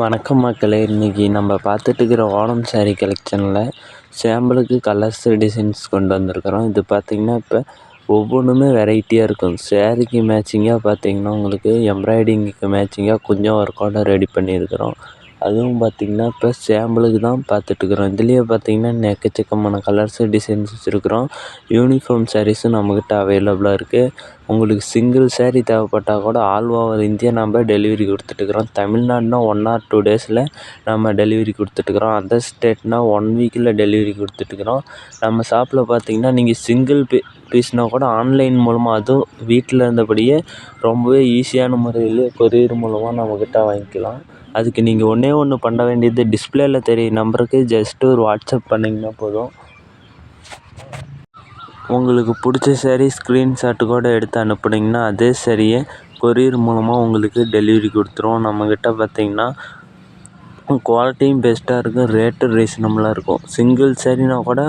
வணக்கம் மக்களே, இன்றைக்கி நம்ம பார்த்துட்டு இருக்கிற ஓணம் சாரீ கலெக்ஷனில் சாம்பிளுக்கு கலர்ஸ் டிசைன்ஸ் கொண்டு வந்திருக்கிறோம். இது பார்த்திங்கன்னா இப்போ ஒவ்வொன்றுமே வெரைட்டியாக இருக்கும். சாரீக்கு மேட்சிங்காக பார்த்திங்கன்னா உங்களுக்கு எம்ப்ராய்டிங்க்கு மேட்சிங்காக கொஞ்சம் ஒர்க்கோட ரெடி பண்ணியிருக்கிறோம். அதுவும் பார்த்திங்கன்னா இப்போ சாம்பிளுக்கு தான் பார்த்துட்ருக்குறோம். இதுலேயே பார்த்திங்கன்னா எக்கச்சக்கமான கலர்ஸு டிசைன்ஸ் வச்சுருக்குறோம். யூனிஃபார்ம் சாரீஸும் நம்மக்கிட்ட அவைலபிளாக இருக்குது. உங்களுக்கு சிங்கிள் சாரீ தேவைப்பட்டால் கூட ஆல் ஓவர் இந்தியா நம்ம டெலிவரி கொடுத்துட்டுருக்குறோம். தமிழ்நாடுனா 1 or 2 டேஸில் நம்ம டெலிவரி கொடுத்துட்டுருக்குறோம். அதர் ஸ்டேட்னால் 1 வீக்கில் டெலிவரி கொடுத்துட்டுருக்குறோம். நம்ம ஷாப்பில் பார்த்திங்கன்னா நீங்கள் சிங்கிள் பீஸ்னால் கூட ஆன்லைன் மூலமாக, அதுவும் வீட்டில் இருந்தபடியே ரொம்பவே ஈஸியான முறையில் கொரியர் மூலமாக நம்மக்கிட்ட வாங்கிக்கலாம். அதுக்கு நீங்கள் ஒன்றே ஒன்று பண்ண வேண்டியது, டிஸ்பிளேயில் தெரிய நம்பருக்கு ஜஸ்ட்டு ஒரு வாட்ஸ்அப் பண்ணிங்கன்னா போதும். உங்களுக்கு பிடிச்ச சாரீ ஸ்க்ரீன்ஷாட்டு கூட எடுத்து அனுப்புனீங்கன்னா அதே சாரியை கொரியர் மூலமாக உங்களுக்கு டெலிவரி கொடுத்துருவோம். நம்மக்கிட்ட பார்த்திங்கன்னா குவாலிட்டியும் பெஸ்ட்டாக இருக்கும், ரேட்டும் ரீசனபுளாக இருக்கும். சிங்கிள் சாரீனால் கூட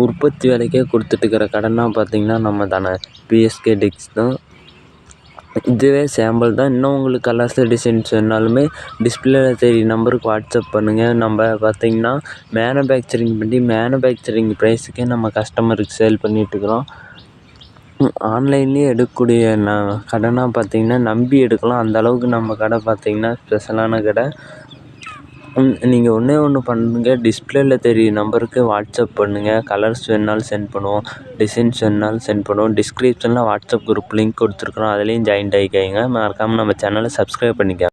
உற்பத்தி விலைக்கே கொடுத்துட்டுருக்கிற கடைன்னா பார்த்திங்கன்னா நம்ம தானே பிஎஸ்கே டெக்ஸ் தான். இதுவே சாம்பிள் தான். இன்னும் உங்களுக்கு கலர்ஸ் டிசைன்ஸ் வேணுனாலுமே டிஸ்பிளேயில் தெரிய நம்பருக்கு வாட்ஸ்அப் பண்ணுங்கள். நம்ம பார்த்திங்கன்னா மேனுஃபேக்சரிங் பண்ணி மேனுஃபேக்சரிங் ப்ரைஸுக்கே நம்ம கஸ்டமருக்கு சேல் பண்ணிகிட்ருக்குறோம். ஆன்லைன்லேயே எடுக்கக்கூடிய கடைனா பார்த்திங்கன்னா நம்பி எடுக்கலாம். அந்தளவுக்கு நம்ம கடை பார்த்திங்கன்னா ஸ்பெஷலான கடை. நீங்கள் ஒன்றே ஒன்று பண்ணுங்கள், டிஸ்பிளேயில் தெரிய நம்பருக்கு வாட்ஸ்அப் பண்ணுங்கள். கலர்ஸ் வேணுனாலும் சென்ட் பண்ணுவோம், டிசைன்ஸ் வேணுனாலும் சென்ட் பண்ணுவோம். டிஸ்கிரிப்ஷனில் வாட்ஸ்அப் குரூப் லிங்க் கொடுத்துருக்குறோம், அதுலேயும் ஜாயின்ட் ஆகிக்கோங்க. மறக்காமல் நம்ம சேனலை சப்ஸ்கிரைப் பண்ணிக்கோங்க.